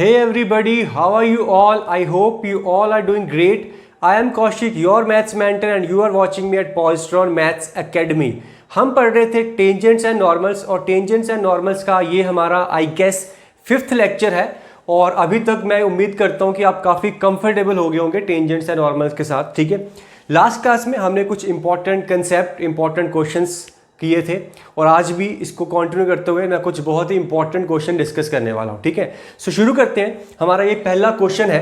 Hey everybody, how are you all? I hope you all are doing great. I am Kaushik, your maths mentor and you are watching me at Polstron Maths Academy. हम पढ़ रहे थे tangents and normals और tangents and normals का ये हमारा I guess 5th lecture है और अभी तक मैं उम्मीद करता हूँ कि आप काफ़ी कंफर्टेबल हो गए होंगे टेंजेंट्स एंड नॉर्मल्स के साथ, ठीक है। लास्ट क्लास में हमने कुछ इंपॉर्टेंट कंसेप्ट, इंपॉर्टेंट क्वेश्चंस किए थे और आज भी इसको कंटिन्यू करते हुए मैं कुछ बहुत ही इंपॉर्टेंट क्वेश्चन डिस्कस करने वाला हूँ, ठीक है। सो शुरू करते हैं। हमारा ये पहला क्वेश्चन है।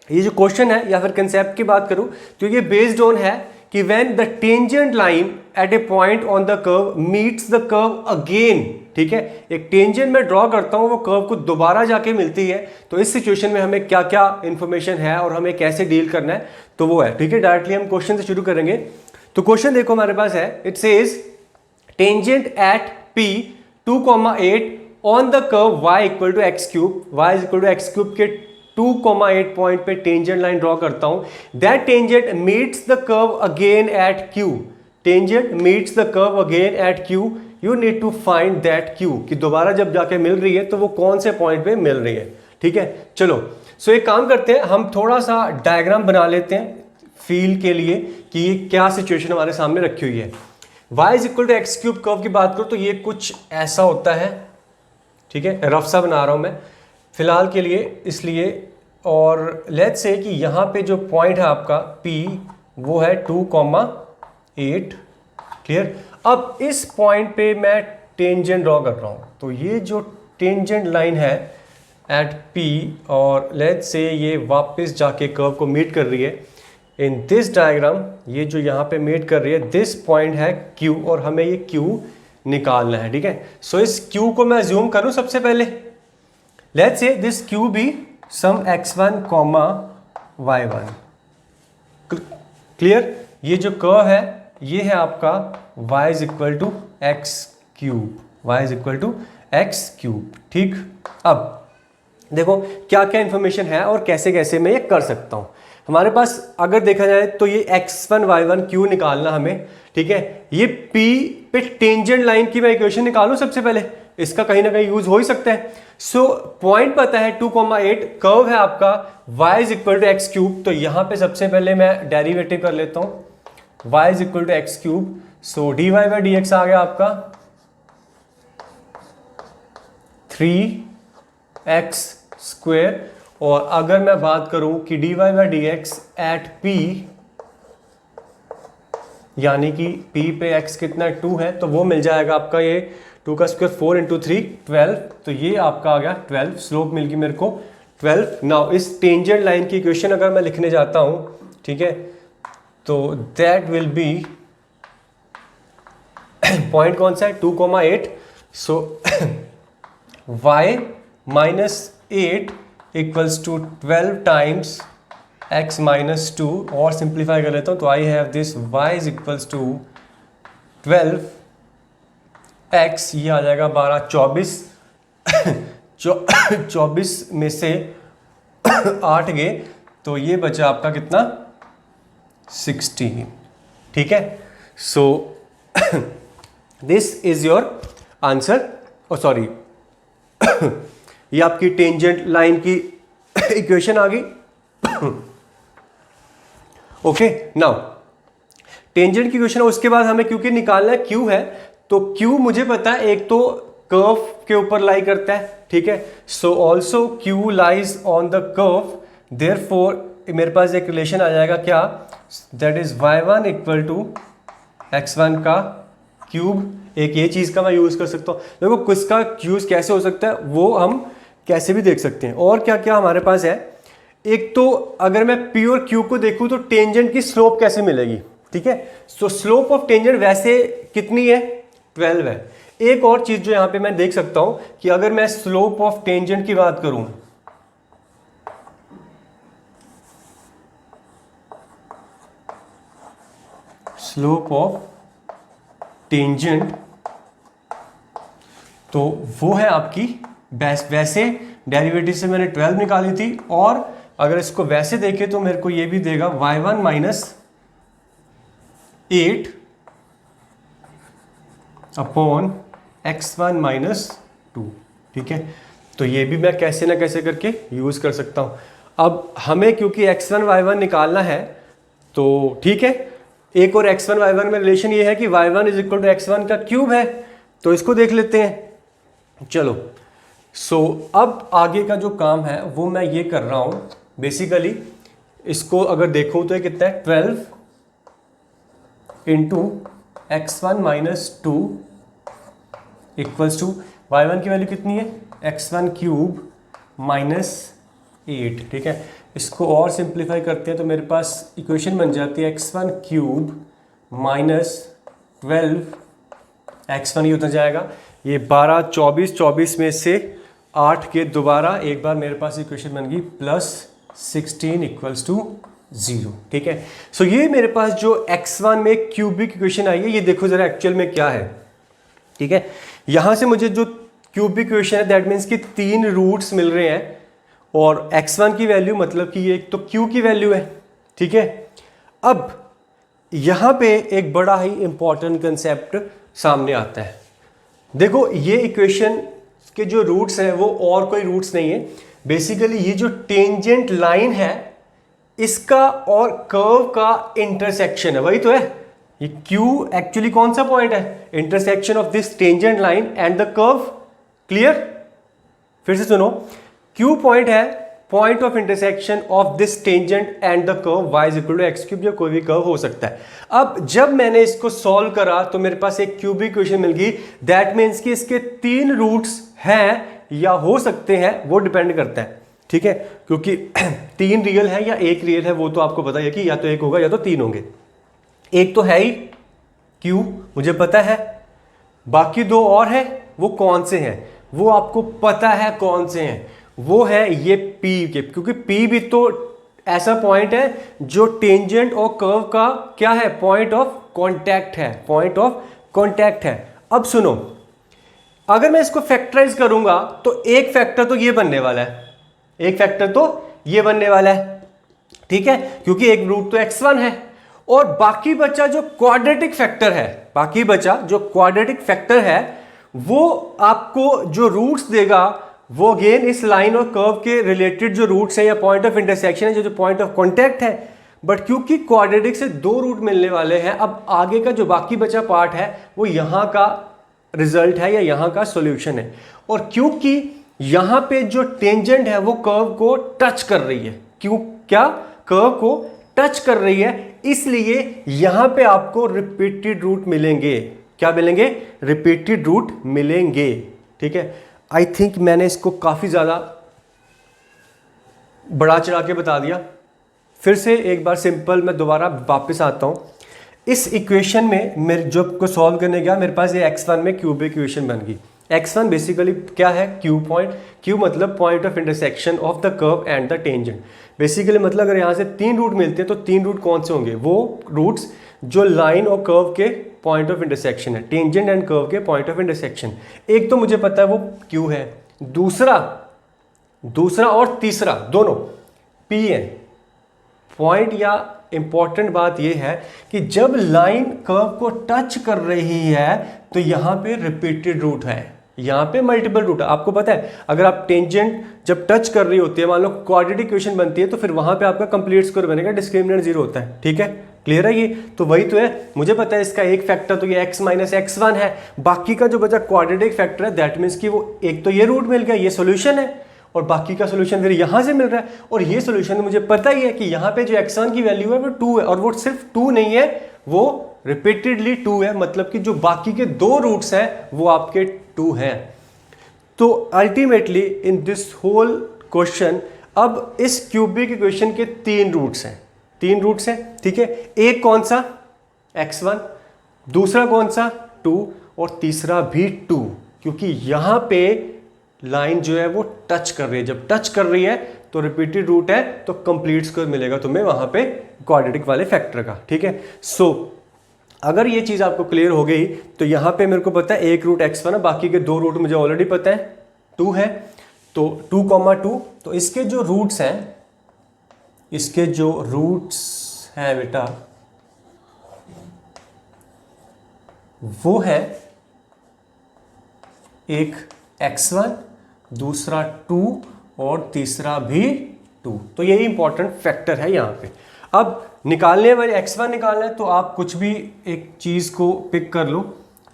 ये जो क्वेश्चन है या फिर कंसेप्ट की बात करूँ तो ये बेस्ड ऑन है कि when the tangent line at A point on the curve meets the curve again, ठीक है। एक टेंजेंट में ड्रॉ करता हूँ, वो कर्व को दोबारा जाके मिलती है, तो इस सिचुएशन में हमें क्या क्या इंफॉर्मेशन है और हमें कैसे डील करना है, तो वो है, ठीक है। डायरेक्टली हम क्वेश्चन से शुरू करेंगे। तो क्वेश्चन देखो हमारे पास है, it says tangent at P 2,8 on the curve y equal to x cube, y equal to x cube के 2,8 पॉइंट पे टेंजेंट लाइन ड्रॉ करता हूं। That tangent meets the curve again at Q, tangent meets the curve again at Q, you need to find that Q कि दोबारा जब जाके मिल रही है तो वो कौन से पॉइंट पे मिल रही है, ठीक है। चलो सो एक काम करते हैं, हम थोड़ा सा डायग्राम बना लेते हैं फील के लिए कि ये क्या सिचुएशन हमारे सामने रखी हुई है। y is equal to x cube curve की बात करूं तो ये कुछ ऐसा होता है, ठीक है। रफ सा बना रहा हूं मैं फिलहाल के लिए इसलिए, और लेट्स से कि यहां पे जो पॉइंट है आपका P वो है 2,8, क्लियर। अब इस पॉइंट पे मैं टेंजेंट ड्रॉ कर रहा हूं, तो ये जो टेंजेंट लाइन है एट P और लेट्स से ये वापस जाके कर्व को मीट कर रही है इन दिस डायग्राम, ये जो यहाँ पे मीट कर रही है दिस पॉइंट है Q और हमें ये Q निकालना है, ठीक है। सो इस Q को मैं जूम करूं सबसे पहले, let's say this Q be some x1, y1, clear. ये जो कर्व है ये है आपका y is equal to x cube, y is equal to x cube, ठीक। अब देखो क्या क्या इंफॉर्मेशन है और कैसे कैसे मैं ये कर सकता हूं। हमारे पास अगर देखा जाए तो ये x1 y1 q निकालना हमें, ठीक है। ये p पे टेंजेंट लाइन की मैं इक्वेशन निकालूं सबसे पहले, इसका कहीं ना कहीं यूज हो ही सकता है। सो पॉइंट पता है 2,8, कर्व है आपका y is equal to x cube, तो यहां पे सबसे पहले मैं डेरिवेटिव कर लेता हूं y is equal to x cube. So dy by d x आ गया आपका 3x स्क्वेयर, और अगर मैं बात करूं कि dy by d x at P यानी कि P पे x कितना 2 है, तो वो मिल जाएगा आपका ये 2 का स्क्वायर 4 इंटू 3 12, तो ये आपका आ गया 12, स्लोप मिल गई मेरे को 12। नाउ इस टेंजेंट लाइन की इक्वेशन अगर मैं लिखने जाता हूं, ठीक है, तो दैट विल बी पॉइंट कौन सा है 2,8, so y minus 8 equals to 12 times x minus 2, और सिंप्लीफाई कर लेता हूँ तो I have this y is equals to 12 x, ये आ जाएगा 12, 24 में से 8 गए तो ये बचा आपका कितना 16, ठीक है। So this is your answer, oh sorry ये आपकी टेंजेंट लाइन की इक्वेशन आ गई। ओके, नाउ टेंजेंट की इक्वेशन, उसके बाद हमें क्योंकि निकालना है Q है, तो Q मुझे पता है एक तो कर्व के ऊपर लाई करता है, ठीक है। So also Q lies on the curve, therefore मेरे पास एक रिलेशन आ जाएगा क्या, that is y1 equal to x1 का क्यूब। एक ये चीज का मैं यूज कर सकता हूं। देखो किसका यूज कैसे हो सकता है वो हम कैसे भी देख सकते हैं। और क्या क्या हमारे पास है, एक तो अगर मैं P और Q को देखूं तो टेंजेंट की स्लोप कैसे मिलेगी, ठीक है। सो स्लोप ऑफ टेंजेंट वैसे कितनी है 12 है। एक और चीज जो यहां पे मैं देख सकता हूं कि अगर मैं स्लोप ऑफ टेंजेंट की बात करूं, स्लोप ऑफ टेंजेंट, तो वो है आपकी वैसे डेरिवेटिव से मैंने 12 निकाली थी, और अगर इसको वैसे देखें तो मेरे को ये भी देगा y1 minus 8 upon x1 minus 2, ठीक है। तो ये भी मैं कैसे ना कैसे करके यूज़ कर सकता हूँ। अब हमें क्योंकि x1 y1 निकालना है तो ठीक है, एक और x1 y1 में रिलेशन ये है कि y1 is equal to x1 का क्यूब है, तो इसको देख लेते हैं। चलो अब आगे का जो काम है वो मैं ये कर रहा हूँ। बेसिकली इसको अगर देखूँ तो ये कितना है, 12 into x1 minus 2 equals to y1 की वैल्यू कितनी है, x1 क्यूब माइनस 8। ठीक है, इसको और सिंप्लीफाई करते हैं तो मेरे पास इक्वेशन बन जाती है x1 क्यूब माइनस 12 x1 ये उतर जाएगा, ये 12 24 24 में से 8 के दोबारा एक बार मेरे पास इक्वेशन बन गई प्लस 16 इक्वल्स टू 0। ठीक है, सो ये मेरे पास जो x1 में क्यूबिक इक्वेशन आई है, ये देखो जरा एक्चुअल में क्या है। ठीक है, यहां से मुझे जो क्यूबिक इक्वेशन है दैट मीन्स कि 3 रूट्स मिल रहे हैं और x1 की वैल्यू मतलब कि ये तो q की वैल्यू है। ठीक है, अब यहां पे एक बड़ा ही इंपॉर्टेंट कंसेप्ट सामने आता है। देखो ये इक्वेशन के जो रूट्स हैं वो और कोई रूट्स नहीं है, बेसिकली ये जो टेंजेंट लाइन है इसका और कर्व का इंटरसेक्शन है, वही तो है। ये Q एक्चुअली कौन सा पॉइंट है, intersection of this tangent line and the curve. Clear, फिर से सुनो, Q पॉइंट है point of intersection of this tangent and the curve y is equal to x cube, या कोई भी कर्व हो सकता है। अब जब मैंने इसको सॉल्व करा तो मेरे पास एक क्यूबिक इक्वेशन मिल गई, दैट मीन्स कि इसके 3 रूट्स हैं या हो सकते हैं, वो डिपेंड करता है। ठीक है, क्योंकि 3 रियल है या 1 रियल है वो तो आपको पता है कि या तो 1 होगा या तो 3 होंगे। एक तो है ही Q, मुझे पता है, बाकी 2 और है, वो कौन से हैं वो आपको पता है कौन से हैं, वो है ये P के, क्योंकि P भी तो ऐसा पॉइंट है जो टेंजेंट और कर्व का क्या है, पॉइंट ऑफ कांटेक्ट है, पॉइंट ऑफ कांटेक्ट है। अब सुनो, अगर मैं इसको फैक्टराइज करूंगा तो एक फैक्टर तो ये बनने वाला है, एक फैक्टर तो ये बनने वाला है। ठीक है, क्योंकि एक रूट तो x1 है और बाकी बचा जो क्वाड्रेटिक फैक्टर है, बाकी बचा जो क्वाड्रेटिक फैक्टर है वो आपको जो रूट्स देगा वो अगेन इस लाइन और कर्व के रिलेटेड जो रूट्स है या पॉइंट ऑफ इंटरसेक्शन है, जो पॉइंट ऑफ कांटेक्ट है। बट क्योंकि क्वाड्रेटिक से 2 रूट मिलने वाले हैं, अब आगे का जो बाकी बचा पार्ट है वो यहां का रिजल्ट है या यहां का सॉल्यूशन है। और क्योंकि यहां पे जो टेंजेंट है वो कर्व को टच कर रही है, क्यों, क्या कर्व को टच कर रही है, इसलिए यहां पे आपको रिपीटेड रूट मिलेंगे। क्या मिलेंगे, रिपीटेड रूट मिलेंगे। ठीक है, आई थिंक मैंने इसको काफी ज्यादा बढ़ा चढ़ा के बता दिया। फिर से एक बार सिंपल मैं दोबारा वापस आता हूं। इस इक्वेशन में मेरे जो को सॉल्व करने गया, मेरे पास ये x1 में क्यूबिक इक्वेशन बन गई। x1 बेसिकली क्या है, Q पॉइंट, Q मतलब point of intersection of the curve and the tangent. Basically मतलब अगर यहाँ से 3 रूट मिलते हैं तो 3 रूट कौन से होंगे, वो रूट्स जो लाइन और कर्व के पॉइंट ऑफ इंटरसेक्शन है, टेंजेंट एंड कर्व के पॉइंट ऑफ इंटरसेक्शन। एक तो मुझे पता है वो Q है, दूसरा और तीसरा दोनों P है। पॉइंट या इंपॉर्टेंट बात यह है कि जब लाइन कर्व को टच कर रही है तो यहां पे रिपीटेड रूट है, यहां पे मल्टीपल रूट है। आपको पता है अगर आप टेंजेंट जब टच कर रही होती है, मान लो क्वाड्रेटिक इक्वेशन बनती है, तो फिर वहां पे आपका कंप्लीट स्क्वायर बनेगा, डिस्क्रिमिनेंट 0 होता है। ठीक है, क्लियर है ये, तो वही तो है। मुझे पता है इसका एक फैक्टर तो ये x माइनस x1 है, बाकी का जो बचा क्वाड्रेटिक फैक्टर है दैट मीन्स कि वो एक तो ये रूट मिल गया, ये सोल्यूशन है, और बाकी का सोल्यूशन फिर यहां से मिल रहा है। और ये सोल्यूशन मुझे पता ही है कि यहां पे जो x1 की वैल्यू है वो 2 है, और वो सिर्फ 2 नहीं है, वो रिपीटेडली 2 है, मतलब कि जो बाकी के 2 रूट्स हैं वो आपके 2 हैं। तो ultimately in this whole question अब इस क्यूबिक इक्वेशन के 3 रूट्स हैं, 3 रूट्स हैं। ठीक है, एक कौन सा, x1, दूसरा कौन सा 2, और तीसरा भी 2, क्योंकि यहां पे लाइन जो है वो टच कर रही है। जब टच कर रही है तो रिपीटेड रूट है, तो कंप्लीट स्क्वायर मिलेगा तुम्हें वहां पे क्वाड्रेटिक वाले फैक्टर का। ठीक है, सो अगर ये चीज आपको क्लियर हो गई तो यहां पे मेरे को पता है एक रूट x1 है, बाकी के 2 रूट मुझे ऑलरेडी पता है, 2 है, तो 2,2, तो इसके जो रूट्स हैं, इसके जो रूट्स हैं बेटा वो है एक x1, दूसरा 2 और तीसरा भी 2। तो यही इंपॉर्टेंट फैक्टर है यहाँ पे। अब निकालने वाले x1 निकालना है तो आप कुछ भी एक चीज़ को पिक कर लो।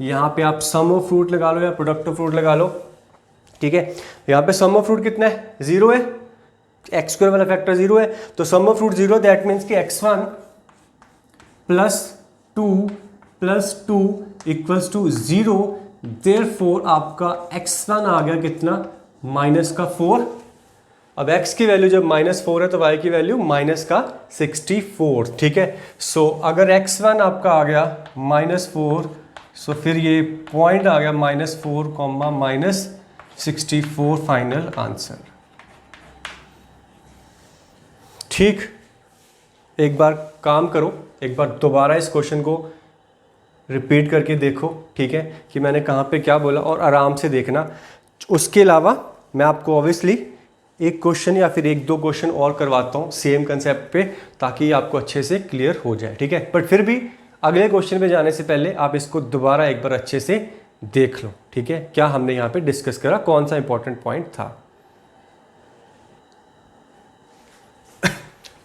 यहाँ पे आप सम ऑफ फ्रूट लगा लो या प्रोडक्ट ऑफ फ्रूट लगा लो, ठीक है। यहाँ पे सम ऑफ फ्रूट कितना है, 0 है, एक्स स्क्वायर वाला फैक्टर 0 है, तो sum of root 0, that means कि x1 plus 2 plus 2 equals to 0। Therefore आपका x1 आ गया कितना, माइनस का 4। अब x की वैल्यू जब -4 है तो y की वैल्यू माइनस का 64, ठीक है। सो अगर x1 आपका आ गया -4, सो फिर ये पॉइंट आ गया -4, -64 फाइनल आंसर। ठीक, एक बार काम करो, एक बार दोबारा इस क्वेश्चन को रिपीट करके देखो, ठीक है, कि मैंने कहाँ पे क्या बोला, और आराम से देखना। उसके अलावा मैं आपको ऑब्वियसली एक क्वेश्चन या फिर 1-2 क्वेश्चन और करवाता हूँ सेम कंसेप्ट पे, ताकि आपको अच्छे से क्लियर हो जाए, ठीक है। बट फिर भी अगले क्वेश्चन पे जाने से पहले आप इसको दोबारा एक बार अच्छे से देख लो, ठीक है, क्या हमने यहाँ पे डिस्कस करा, कौन सा इंपॉर्टेंट पॉइंट था।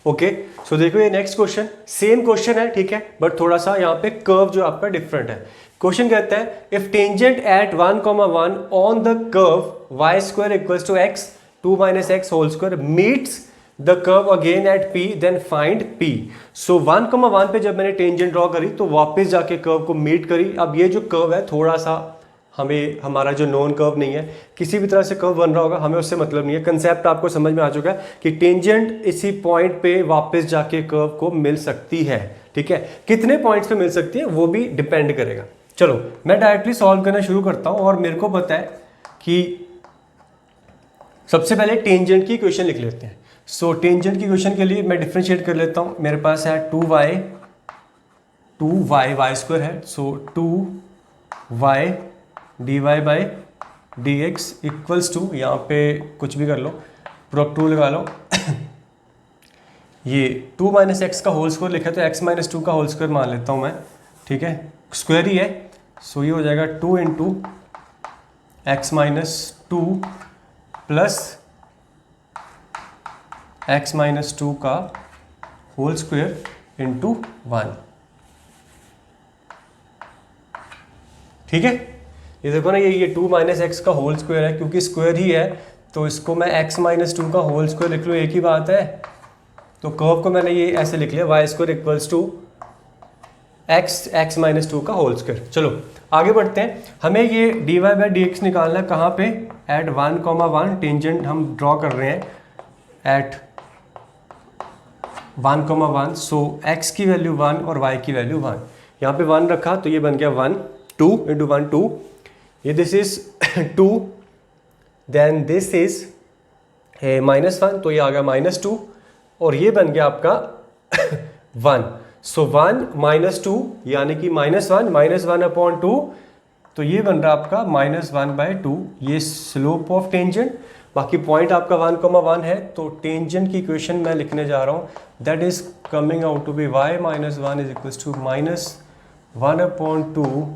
ओके, सो देखो ये नेक्स्ट क्वेश्चन सेम क्वेश्चन है, ठीक है, बट थोड़ा सा यहाँ पे कर्व जो आपका डिफरेंट है। क्वेश्चन कहता है if tangent at 1,1 on the curve y square equals to x 2 - x whole square meets the curve again at p, then find p। So 1,1 पे जब मैंने टेंजेंट ड्रॉ करी तो वापस जाके कर्व को मीट करी। अब ये जो कर्व है थोड़ा सा हमें, हमारा जो नॉन कर्व नहीं है, किसी भी तरह से कर्व बन रहा होगा, हमें उससे मतलब नहीं है। कंसेप्ट आपको समझ में आ चुका है कि टेंजेंट इसी पॉइंट पे वापस जाके कर्व को मिल सकती है, ठीक है। कितने पॉइंट्स पे मिल सकती है वो भी डिपेंड करेगा। चलो मैं डायरेक्टली सॉल्व करना शुरू करता हूँ, और मेरे को पता है कि सबसे पहले टेंजेंट की इक्वेशन लिख लेते हैं। सो टेंजेंट की इक्वेशन के लिए मैं डिफरेंशिएट कर लेता हूँ। मेरे पास है 2y y स्क्वायर है, so 2y dy by dx equals to, यहाँ पे कुछ भी कर लो, प्रोडक्ट 2 लगा लो। ये 2 - x का होल स्क्वायर लिखा है तो x - 2 का होल स्क्वायर मान लेता हूँ मैं, ठीक है, स्क्वायर ही है। सो ये हो जाएगा 2 × x - 2 प्लस x - 2 का होल स्क्वायर इंटू 1, ठीक है। ये देखो ना, ये 2 - x का होल स्क्वायर है, क्योंकि स्क्वायर ही है तो इसको मैं x - 2 का होल स्क्वायर लिख लूँ, एक ही बात है। तो कर्व को मैंने ये ऐसे लिख लिया, y square equals to x - 2 का होल स्क्वायर। चलो आगे बढ़ते हैं, हमें ये dy बाई dx निकालना है कहाँ पे, एट 1,1। टेंजेंट हम ड्रॉ कर रहे हैं एट 1,1। सो x की वैल्यू 1 और y की वैल्यू 1, यहाँ पे 1 रखा तो ये बन गया 1, 2 × 1 2, ये this is 2, then this is -1, तो ये आ गया -2, और ये बन गया आपका 1। सो 1 - 2 यानी कि -1 1/2, तो ये बन रहा आपका -1/2, ये स्लोप ऑफ टेंजेंट। बाकी पॉइंट आपका 1,1 है, तो टेंजेंट की इक्वेशन मैं लिखने जा रहा हूँ, that is coming out to be y - 1 is equals to -1/2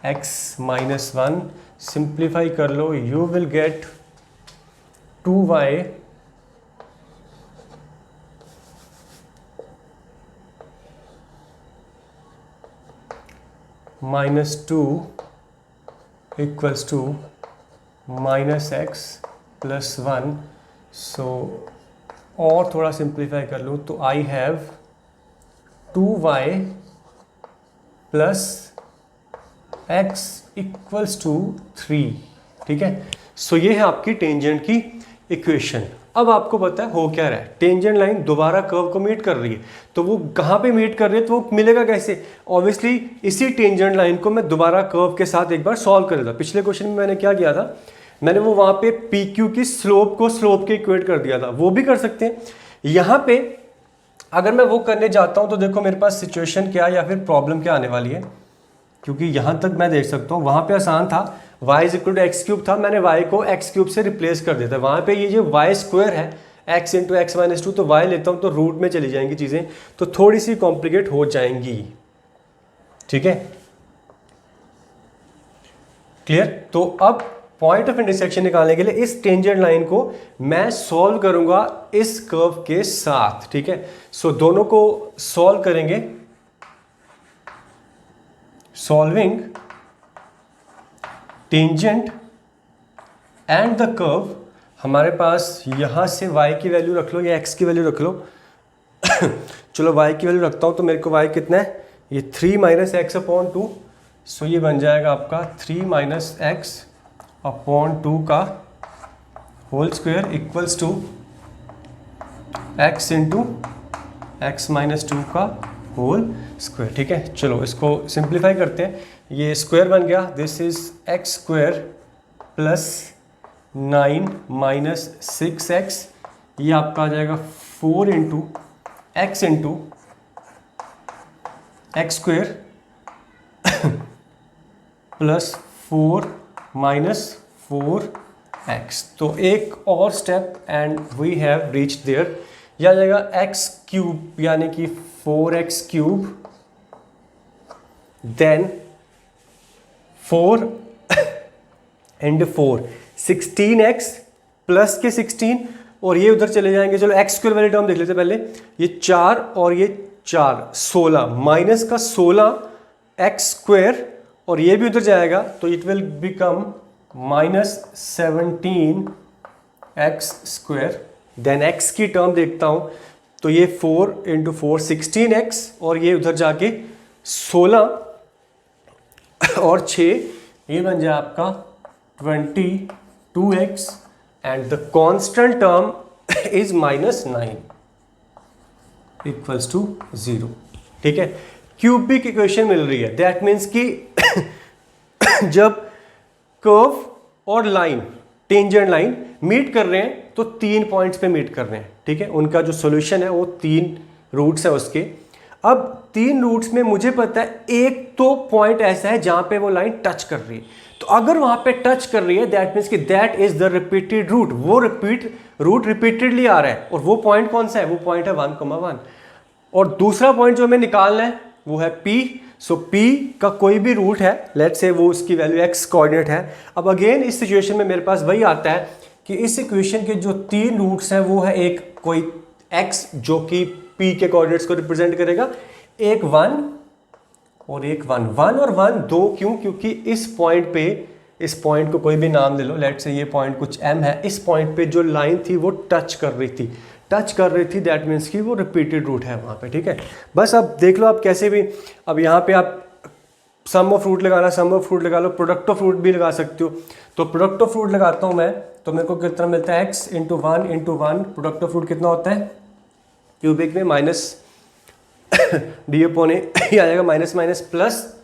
x - 1। Simplify कर लो, you will get 2y -2 equals to -x + 1। So और थोड़ा सिंप्लीफाई कर लूँ तो I have 2y + x equals to 3, ठीक है। सो ये है आपकी टेंजेंट की इक्वेशन। अब आपको पता है हो क्या रहा है, टेंजेंट लाइन दोबारा कर्व को मीट कर रही है, तो वो कहाँ पे मीट कर रही है, तो वो मिलेगा कैसे, ऑब्वियसली इसी टेंजेंट लाइन को मैं दोबारा कर्व के साथ एक बार सॉल्व कर देता। पिछले क्वेश्चन में मैंने क्या किया था, मैंने वो वहाँ पे पी क्यू की स्लोप को स्लोप के इक्वेट कर दिया था, वो भी कर सकते हैं। यहाँ पे अगर मैं वो करने जाता हूँ तो देखो मेरे पास सिचुएशन क्या या फिर प्रॉब्लम क्या आने वाली है, क्योंकि यहाँ तक मैं देख सकता हूँ, वहाँ पे आसान था, y = x³ था, मैंने y को x³ से रिप्लेस कर दिया था। वहाँ पे ये जो y स्क्वायर है x × x - 2, तो y लेता हूँ तो रूट में चली जाएंगी चीज़ें, तो थोड़ी सी कॉम्प्लिकेट हो जाएंगी, ठीक है, क्लियर। तो अब पॉइंट ऑफ इंटरसेक्शन निकालने के लिए इस टेंजेंट लाइन को मैं सॉल्व करूंगा इस कर्व के साथ, ठीक है। सो दोनों को सॉल्व करेंगे, solving tangent and the curve. हमारे पास यहां से y की वैल्यू रख लो या x की वैल्यू रख लो चलो y की वैल्यू रखता हूं, तो मेरे को y कितना है, ये 3 माइनस एक्स अपॉन 2। सो ये बन जाएगा आपका 3 माइनस एक्स अपॉन 2 का whole square equals to x into x minus 2 का होल स्क्वायर, ठीक है। चलो इसको सिंप्लीफाई करते हैं, ये स्क्वायर बन गया, this is x square plus 9 minus 6x, ये आपका आ जाएगा 4 into x square plus 4 minus 4x। तो एक और step and we have reached there. यह आ जाएगा एक्स क्यूब यानी कि 4x cube, then 4 and 4 16x plus के 16, और ये उधर चले जाएंगे। चलो एक्स स्क्वायर वाले टर्म देख लेते पहले, ये 4 और ये 4 16 माइनस का 16 एक्स स्क्वायर, और ये भी उधर जाएगा तो it will become minus 17 x square. Then x की टर्म देखता हूं, तो ये 4 इंटू 4 16x, और ये उधर जाके 16 और 6, ये बन जाए आपका 22x, and the constant term is minus 9 equals to 0, ठीक है। क्यूबिक इक्वेशन मिल रही है, दैट मीन्स कि जब कर्व और लाइन, टेंजेंट लाइन मीट कर रहे हैं तो 3 पॉइंट्स पे मीट कर रहे हैं, ठीक है। उनका जो सॉल्यूशन है वो 3 रूट्स है उसके। अब 3 रूट्स में मुझे पता है एक तो पॉइंट ऐसा है जहां पे वो लाइन टच कर रही है, तो अगर वहां पे टच कर रही है दैट मीन्स कि that is the repeated root, वो रूट रिपीटेडली आ रहा है, और वो पॉइंट कौन सा है, वो पॉइंट है 1,1। और दूसरा पॉइंट जो हमें निकालना है वो है P। सो P का कोई भी रूट है, लेट्स से वो उसकी वैल्यू x कोऑर्डिनेट है। अब अगेन इस सिचुएशन में मेरे पास वही आता है कि इस इक्वेशन के जो 3 रूट्स हैं वो है एक कोई x जो कि P के कोऑर्डिनेट्स को रिप्रेजेंट करेगा, एक 1 और एक 1। 1 और 1 दो, क्यों, क्योंकि इस पॉइंट पे, इस पॉइंट को कोई भी नाम ले लो, लेट्स से ये पॉइंट कुछ m है, इस पॉइंट पे जो लाइन थी वो टच कर रही थी, दैट मीन्स कि वो रिपीटेड रूट है वहाँ पे, ठीक है। बस अब देख लो आप कैसे भी, अब यहाँ पे आप सम ऑफ रूट लगाना, सम ऑफ रूट लगा लो, प्रोडक्ट ऑफ रूट भी लगा सकते हो। तो प्रोडक्ट ऑफ रूट लगाता हूँ मैं, तो मेरे को कितना मिलता है, x into 1 into 1, product of root कितना होता है क्यूबिक में, माइनस डी अपॉन ए, ये आ जाएगा माइनस माइनस प्लस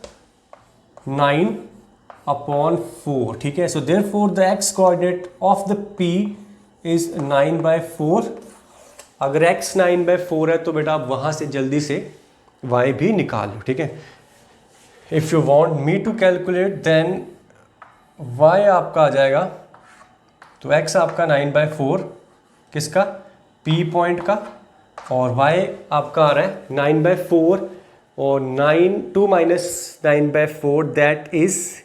9 अपॉन 4, ठीक है। So therefore the x coordinate of the p is 9/4। अगर x 9/4 है तो बेटा आप वहां से जल्दी से y भी निकाल लो, ठीक है। If you want me to calculate then y आपका आ जाएगा, तो x आपका 9/4 किसका, p पॉइंट का, और y आपका आ रहा है 9/4, और 2 माइनस 9/4 दैट इज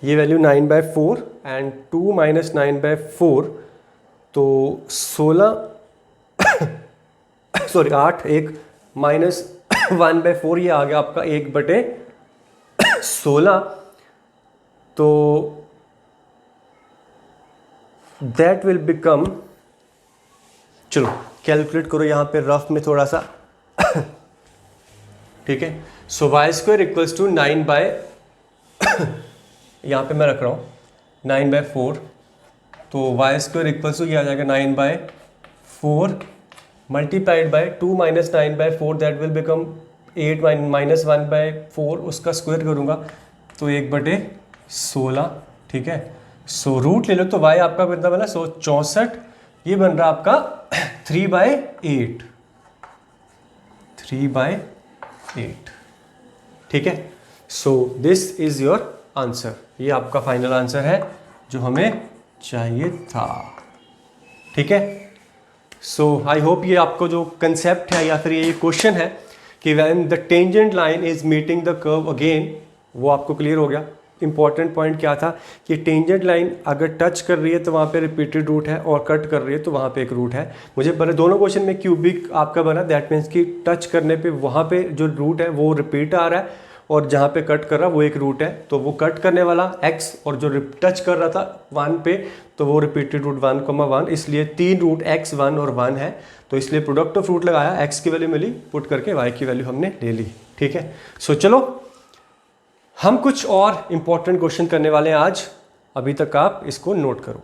ये वैल्यू 9/4 एंड 2 माइनस 9/4, तो 16 सॉरी 8, एक माइनस 1/4, ये आ गया आपका 1/16। तो दैट विल बिकम, चलो कैलकुलेट करो यहाँ पे रफ में थोड़ा सा ठीक है। So y square equals to 9 by यहाँ पे मैं रख रहा हूँ 9/4, तो वाई स्क्वायर इक्वल्स टू ये आ जाएगा 9/4 multiplied by 2 minus 9/4, that will become 8 minus 1/4, उसका स्क्वायर करूँगा तो 1/16, ठीक है। सो रूट ले लो तो y आपका कितना बना, 64, ये बन रहा आपका 3/8, 3/8, ठीक है। So this is your answer, ये आपका फाइनल आंसर है जो हमें चाहिए था, ठीक है। सो आई होप ये आपको जो कंसेप्ट है या फिर ये क्वेश्चन है कि when the tangent line is meeting the curve again वो आपको क्लियर हो गया। इंपॉर्टेंट पॉइंट क्या था कि टेंजेंट लाइन अगर टच कर रही है तो वहाँ पे रिपीटेड रूट है, और कट कर रही है तो वहाँ पे एक रूट है। मुझे पहले दोनों क्वेश्चन में क्यूबिक आपका बना, दैट मीन्स कि टच करने पे वहाँ पे जो रूट है वो रिपीट आ रहा है, और जहाँ पे कट कर रहा है वो एक रूट है, तो वो कट करने वाला x, और जो टच कर रहा था 1 पे तो वो रिपीटेड रूट 1, 1, इसलिए 3 रूट x 1 और 1 है, तो इसलिए प्रोडक्ट ऑफ रूट लगाया, x की वैल्यू मिली, पुट करके y की वैल्यू हमने ले ली। ठीक है, सो चलो हम कुछ और इंपॉर्टेंट क्वेश्चन करने वाले हैं आज, अभी तक आप इसको नोट करो।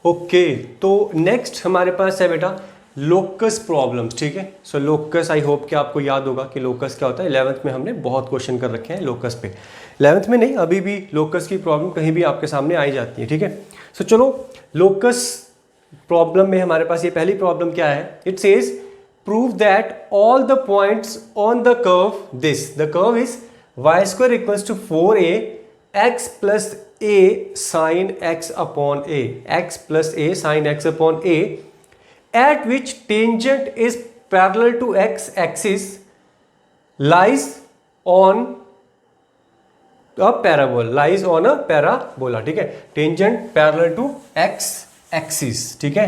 ओके तो नेक्स्ट हमारे पास है बेटा लोकस प्रॉब्लम्स। ठीक है, सो लोकस आई होप कि आपको याद होगा कि लोकस क्या होता है। 11th में हमने बहुत क्वेश्चन कर रखे हैं लोकस पे, 11th में नहीं, अभी भी लोकस की प्रॉब्लम कहीं भी आपके सामने आई जाती है। ठीक है, सो चलो लोकस प्रॉब्लम में हमारे पास ये पहली प्रॉब्लम क्या है, it says prove that all the points on the curve this, the curve is y square equals to 4a x plus a sine x upon a, x plus a sine x upon a, at which tangent is parallel to x axis lies on a parabola, ठीक है, tangent parallel to x axis। ठीक है,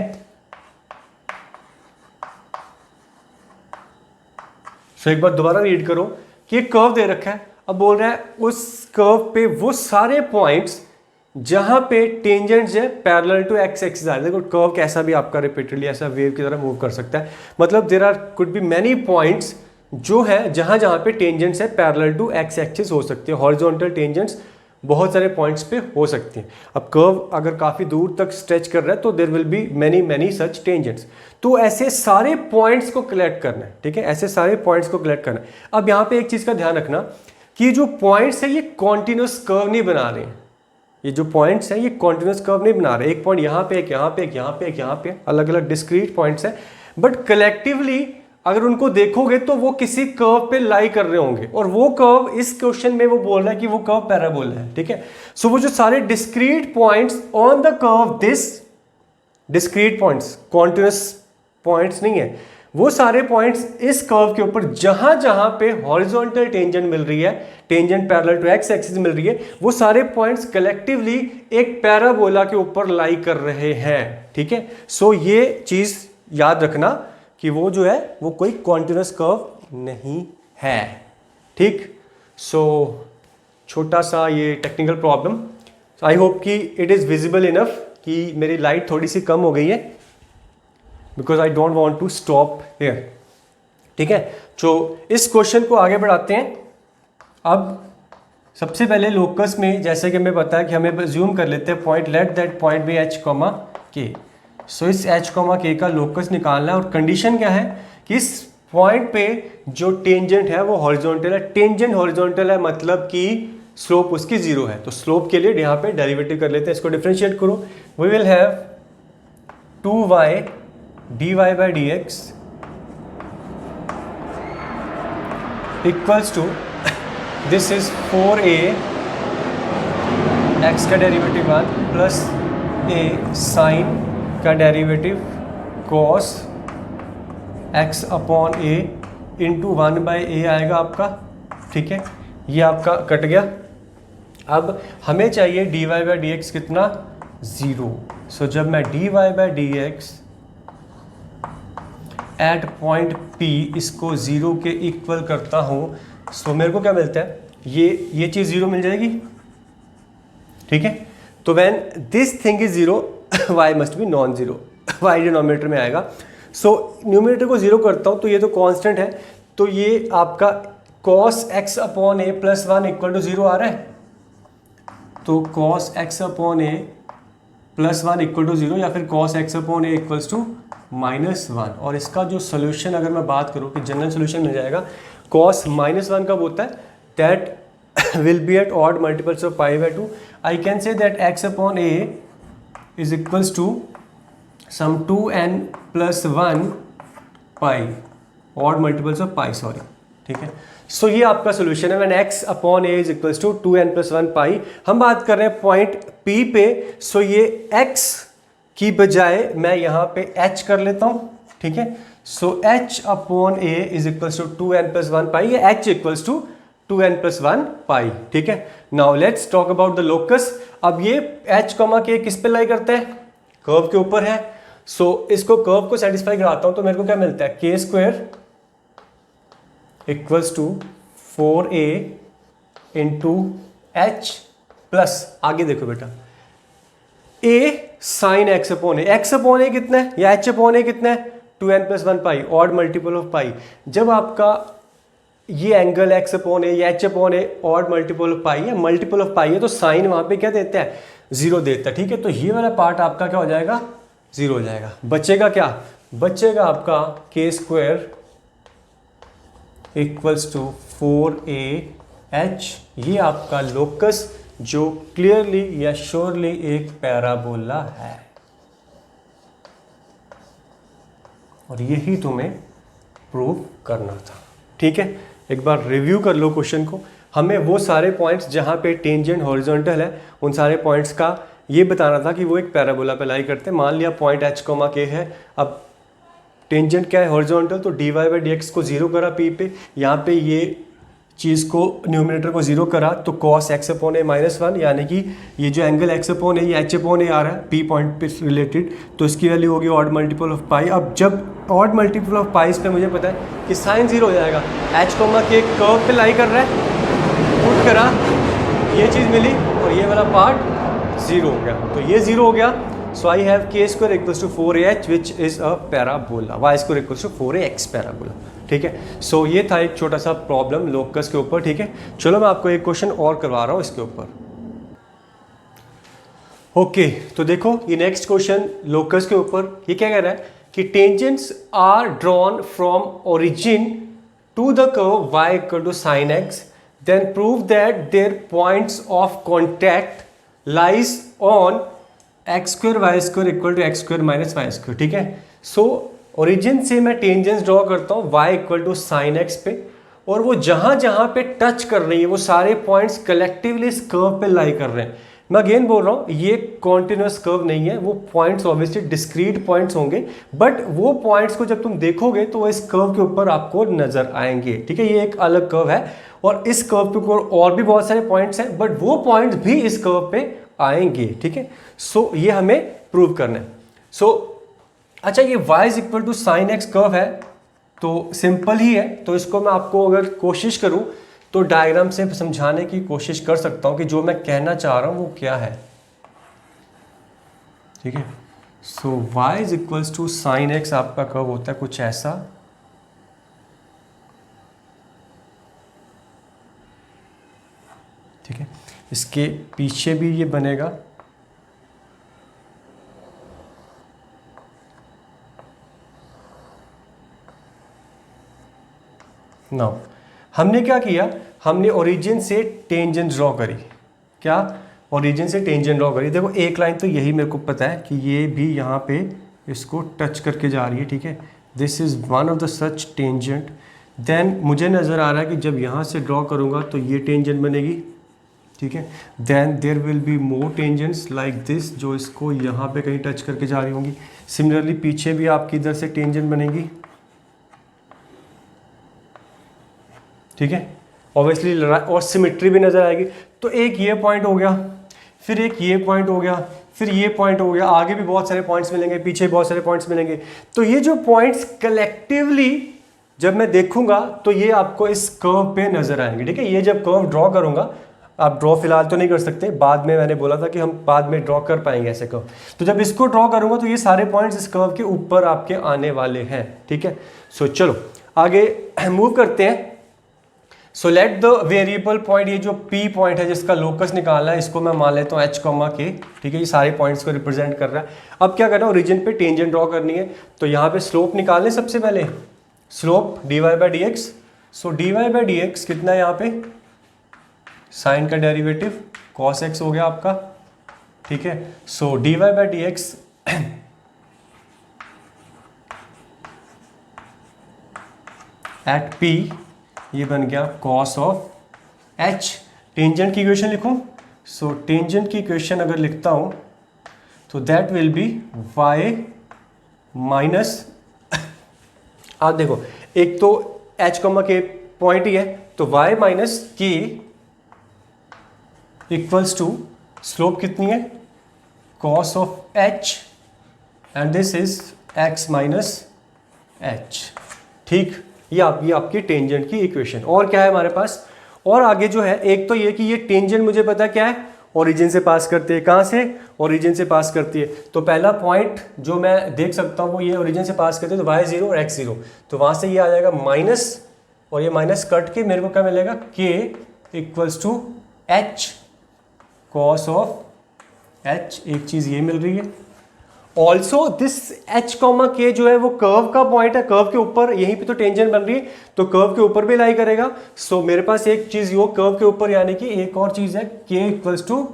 सो एक बार दोबारा read करो कि एक curve दे रखा है, अब बोल रहा है उस कर्व पे वो सारे पॉइंट्स जहां पे टेंजेंट्स है पैरेलल टू एक्स एक्सिस आ रहे। देखो कर्व कैसा भी आपका रिपीटेडली ऐसा वेव की तरह मूव कर सकता है, मतलब there are could be many points जो है जहां जहां पे टेंजेंट्स है पैरेलल टू एक्स एक्सिस हो सकती है, हॉरिजॉन्टल टेंजेंट्स बहुत सारे पॉइंट्स पे हो सकती हैं। अब कर्व अगर काफ़ी दूर तक स्ट्रेच कर रहा है तो there will be many such tangents, तो ऐसे सारे पॉइंट्स को कलेक्ट करना है। ठीक है, ऐसे सारे पॉइंट्स को कलेक्ट करना है। अब यहाँ पे एक चीज़ का ध्यान रखना कि जो पॉइंट्स है ये कॉन्टिन्यूस कर्व नहीं बना रहे हैं, ये जो पॉइंट्स हैं ये कॉन्टिन्यूस कर्व नहीं बना रहे, एक पॉइंट यहाँ पे, एक यहाँ पे, एक यहाँ पे, एक यहाँ पे, अलग अलग डिस्क्रीट पॉइंट्स हैं, बट कलेक्टिवली अगर उनको देखोगे तो वो किसी कर्व पे लाई कर रहे होंगे, और वो कर्व इस क्वेश्चन में वो बोल रहा है कि वो कर्व पैराबोला है। ठीक है, सो वो जो सारे discrete points on the curve this, discrete points continuous points नहीं है, वो सारे पॉइंट्स इस कर्व के ऊपर जहां जहां पे हॉरिजॉन्टल टेंजेंट मिल रही है, tangent parallel to x axis मिल रही है, वो सारे पॉइंट्स कलेक्टिवली एक पैराबोला के ऊपर लाई कर रहे हैं। ठीक है, सो ये चीज याद रखना कि वो जो है वो कोई कॉन्टिन्यूस कर्व नहीं है। ठीक, सो छोटा सा ये टेक्निकल प्रॉब्लम, आई होप कि इट इज़ विजिबल इनफ कि मेरी लाइट थोड़ी सी कम हो गई है, because I don't want to stop here. ठीक है, तो इस क्वेश्चन को आगे बढ़ाते हैं। अब सबसे पहले लोकस में जैसे कि हमें पता है कि हमें ज्यूम कर लेते हैं point, let that point be h comma k, so इस एच कॉमा के का लोकस निकालना है, और कंडीशन क्या है कि इस पॉइंट पे जो टेंजेंट है वो हॉरिजॉन्टल है। टेंजेंट हॉरिजॉन्टल है मतलब कि स्लोप उसकी जीरो है, तो स्लोप के लिए यहाँ पे डेरिवेटिव कर लेते हैं, इसको डिफरेंशिएट करो, we will have 2y dy by dx equals to, this is 4a x का डेरिवेटिव 1 प्लस a साइन का derivative cos x upon a into 1 by a आएगा आपका। ठीक है, ये आपका कट गया। अब हमें चाहिए dy बाई डी एक्स कितना, 0। सो जब मैं dy by d x at point P इसको 0 के इक्वल करता हूँ, सो मेरे को क्या मिलता है, ये चीज़ 0 मिल जाएगी। ठीक है, तो when this thing is 0 y must be non zero, y denominator में आएगा। सो न्यूमिनेटर को 0 करता हूँ तो ये तो कांस्टेंट है, तो ये आपका cos x upon a plus 1 equal to 0 आ रहा है, तो cos x upon a plus 1 equal to 0, या फिर cos x upon a equals to -1। और इसका जो सोल्यूशन अगर मैं बात करूँ कि जनरल सोल्यूशन मिल जाएगा, cos -1 कब होता है, that will be at odd multiples of pi by 2। I can say that x upon a is equals to some 2n plus 1 pi, odd multiples of pi, sorry. ठीक है, so ये आपका solution है, when x upon a is equals to 2n plus 1 pi. हम बात कर रहे हैं पॉइंट P पे, सो ये x की बजाय मैं यहाँ पे h कर लेता हूँ। ठीक है, so h upon a is equals to 2n plus 1 pi, या h equals to 2n plus 1 pi, ठीक है। Now let's talk about the locus. अब ये h कॉमा के किस पे लाई करते हैं, कर्व के ऊपर है। सो इसको कर्व को सेटिस्फाई कराता हूं तो मेरे को क्या मिलता है, k square equals to 4a into h plus, आगे देखो बेटा, a sine x upon a, x upon a कितना है या h अपॉन ए कितना है, 2n plus 1 pi, odd multiple of pi. जब आपका ये एंगल x अपॉन ए या h upon a odd multiple of pi है, मल्टीपल ऑफ पाई है, तो साइन वहां पे क्या देता है, 0 देता है, ठीक है। तो ये वाला पार्ट आपका क्या हो जाएगा, 0 हो जाएगा। बचेगा क्या, बचेगा आपका के square equals to 4a h, ये आपका लोकस जो क्लियरली या श्योरली एक पैराबोला है, और यही तुम्हें प्रूव करना था, ठीक है। एक बार रिव्यू कर लो क्वेश्चन को। हमें वो सारे पॉइंट्स जहाँ पे टेंजेंट हॉरिजॉन्टल है, उन सारे पॉइंट्स का ये बताना था कि वो एक पैराबोला पे लाई करते हैं। मान लिया पॉइंट h कॉमा के है, अब टेंजेंट क्या है, हॉरिजॉन्टल, तो dy बाई डी एक्स को 0 करा p पे, यहाँ पे ये चीज़ को न्यूमिनेटर को 0 करा तो cos x अपॉन ए माइनस 1, यानी कि ये जो एंगल x अपॉन ए ये h अपॉन ए आ रहा है p पॉइंट पे रिलेटेड, तो इसकी वैल्यू होगी ऑड मल्टीपल ऑफ पाई। अब जब ऑड मल्टीपल ऑफ पाई पे मुझे पता है कि साइन 0 हो जाएगा, h कॉमा के कर्व पे लाई कर रहा है, पुट करा, ये चीज़ मिली और ये वाला पार्ट 0 हो गया, तो ये 0 हो गया। So I have k square equals to 4ah which is a parabola, y square equals to 4ax parabola, ठीक है। सो ये था एक छोटा सा प्रॉब्लम लोकस के ऊपर, ठीक है। चलो मैं आपको एक क्वेश्चन और करवा रहा हूँ इसके ऊपर। ओके, तो देखो ये नेक्स्ट क्वेश्चन लोकस के ऊपर, ये क्या कह रहा है कि tangents are drawn from origin to the curve y equal to sine x, then prove that their points of contact lies on x square y square equal to x square minus y square, ठीक है। So origin से मैं tangents draw करता हूँ y equal to sine x पे, और वो जहाँ जहाँ पे टच कर रही है वो सारे पॉइंट्स कलेक्टिवली इस कर्व पे लाई कर रहे हैं। मैं अगेन बोल रहा हूँ ये कॉन्टिन्यूस कर्व नहीं है, वो पॉइंट्स ऑब्वियसली डिस्क्रीट पॉइंट्स होंगे, बट वो पॉइंट्स को जब तुम देखोगे तो वो इस कर्व के ऊपर आपको नजर आएंगे, ठीक है। ये एक अलग कर्व है और इस कर्व के ऊपर और भी बहुत सारे पॉइंट्स हैं, बट वो पॉइंट्स भी इस कर्व पे आएंगे, ठीक है। सो ये हमें प्रूव करना है। सो अच्छा, ये y is equal to sine x curve है तो सिंपल ही है, तो इसको मैं आपको अगर कोशिश करूं तो डायग्राम से समझाने की कोशिश कर सकता हूं कि जो मैं कहना चाह रहा हूं वो क्या है, ठीक है। So y is equals to sine x आपका कर्व होता है कुछ ऐसा, ठीक है। इसके पीछे भी ये बनेगा, नाउ हमने क्या किया, हमने ओरिजिन से टेंजेंट ड्रॉ करी, क्या, ओरिजिन से टेंजेंट ड्रॉ करी। देखो एक लाइन तो यही मेरे को पता है कि ये भी यहाँ पे इसको टच करके जा रही है, ठीक है। This is one of the such tangent. Then मुझे नज़र आ रहा है कि जब यहाँ से ड्रॉ करूँगा तो ये टेंजेंट बनेगी, ठीक है। Then there will be more tangents like this जो इसको यहाँ पे कहीं टच करके जा रही होंगी। सिमिलरली पीछे भी आपकी इधर से टेंजेंट बनेगी, ठीक है। ऑब्वियसली और सिमेट्री भी नजर आएगी। तो एक ये पॉइंट हो गया, फिर एक ये पॉइंट हो गया, फिर ये पॉइंट हो गया, आगे भी बहुत सारे पॉइंट्स मिलेंगे, पीछे बहुत सारे पॉइंट्स मिलेंगे। तो ये जो पॉइंट्स कलेक्टिवली जब मैं देखूंगा तो ये आपको इस कर्व पे नजर आएंगे, ठीक है। ये जब कर्व ड्रॉ करूंगा, आप ड्रॉ फिलहाल तो नहीं कर सकते, बाद में मैंने बोला था कि हम बाद में ड्रॉ कर पाएंगे ऐसे कर्व। तो जब इसको ड्रॉ करूंगा तो ये सारे पॉइंट्स इस कर्व के ऊपर आपके आने वाले हैं, ठीक है। सो चलो आगे मूव करते हैं। So let the variable point, ये जो P पॉइंट है जिसका लोकस निकालना है, इसको मैं मान लेता हूँ h कॉमा के, ठीक है। ये सारे पॉइंट्स को रिप्रेजेंट कर रहा है। अब क्या करना है, ओरिजिन पे टेंजेंट ड्रॉ करनी है, तो यहाँ पे स्लोप निकालने सबसे पहले, slope dy by d x. So dy by d x कितना है यहाँ पे, साइन का डेरिवेटिव cos x हो गया आपका, ठीक है। So dy by d x at P ये बन गया cos ऑफ h। टेंजेंट की इक्वेशन लिखूं, सो टेंजेंट की इक्वेशन अगर लिखता हूं तो that will be y minus आप देखो एक तो h कॉमा के पॉइंट ही है, तो y minus k equals to slope कितनी है cos of h and this is x minus h। ठीक, ये आपकी टेंजेंट की इक्वेशन। और क्या है हमारे पास, और आगे जो है एक तो ये कि ये टेंजेंट मुझे पता क्या है, ओरिजिन से पास करती है। कहाँ से, ओरिजिन से पास करती है। तो पहला पॉइंट जो मैं देख सकता हूँ वो ये ओरिजिन से पास करती है, तो y0 और x0, तो वहाँ से ये आ जाएगा माइनस, और ये माइनस कट के मेरे को क्या मिलेगा, k equals to h cos of h। एक चीज़ ये मिल रही है। ऑल्सो दिस h कॉमा के जो है वो कर्व का पॉइंट है, कर्व के ऊपर, यहीं पे तो टेंजेंट बन रही है, तो कर्व के ऊपर भी लाई करेगा। सो मेरे पास एक चीज यो कर्व के ऊपर, यानी कि एक और चीज है k equals to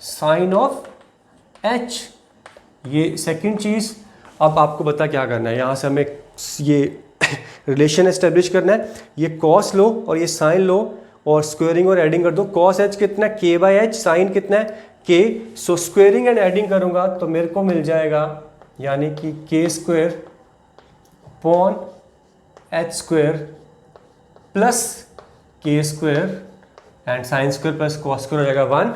sine of h। ये सेकंड चीज। अब आपको बता क्या करना है, यहाँ से हमें ये रिलेशन एस्टेब्लिश करना है। ये कॉस लो और ये साइन लो और स्क्वेयरिंग और एडिंग कर दो। कॉस h कितना है, k बाई एच, साइन कितना है k। So squaring and adding करूंगा तो मेरे को मिल जाएगा, यानी कि k square upon h square plus k square and sine square plus cos square हो जाएगा 1।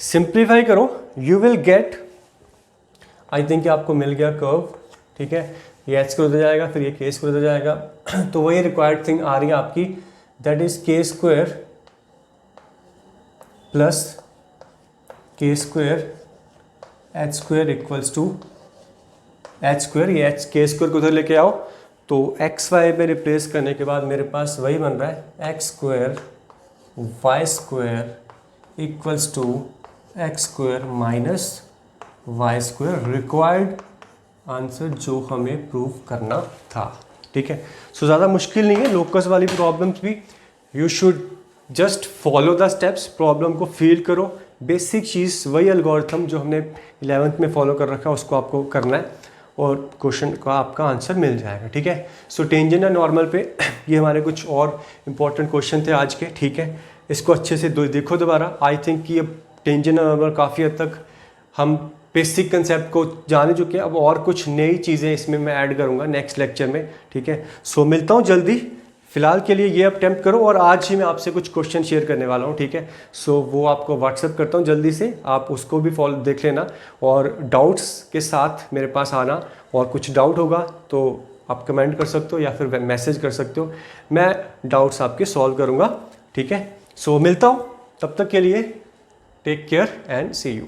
सिंप्लीफाई करो, you will gate, I think आपको मिल गया कर्व। ठीक है, ये h स्क्वेयर हो जाएगा, फिर ये k स्क्वेयर हो जाएगा। तो वही रिक्वायर्ड थिंग आ रही है आपकी, that is k square plus k square h square equals to h square. ये h k स्क्वेयर को उधर लेके आओ, तो x y में रिप्लेस करने के बाद मेरे पास वही बन रहा है x square y square equals to x square minus y square. Required answer जो हमें प्रूव करना था। ठीक है, सो ज़्यादा मुश्किल नहीं है। लोकस वाली प्रॉब्लम्स भी you should just follow the steps, problem को फील करो। बेसिक चीज़ वही एल्गोरिथम जो हमने 11th में फॉलो कर रखा है उसको आपको करना है और क्वेश्चन का आपका आंसर मिल जाएगा। ठीक है, सो टेंजेंट एंड नॉर्मल पे ये हमारे कुछ और इंपॉर्टेंट क्वेश्चन थे आज के। ठीक है, इसको अच्छे से देखो दोबारा। आई थिंक कि अब टेंजेंट एंड नॉर्मल काफ़ी हद तक हम बेसिक कंसेप्ट को जान चुके हैं। अब और कुछ नई चीज़ें इसमें मैं ऐड करूँगा नेक्स्ट लेक्चर में। ठीक है, सो मिलता हूँ जल्दी। फिलहाल के लिए ये अटेम्प्ट करो और आज ही मैं आपसे कुछ क्वेश्चन शेयर करने वाला हूँ। ठीक है, सो वो आपको व्हाट्सअप करता हूँ जल्दी से, आप उसको भी फॉलो देख लेना और डाउट्स के साथ मेरे पास आना। और कुछ डाउट होगा तो आप कमेंट कर सकते हो या फिर मैसेज कर सकते हो, मैं डाउट्स आपके सॉल्व करूँगा। ठीक है, सो मिलता हूँ, तब तक के लिए take care and see you.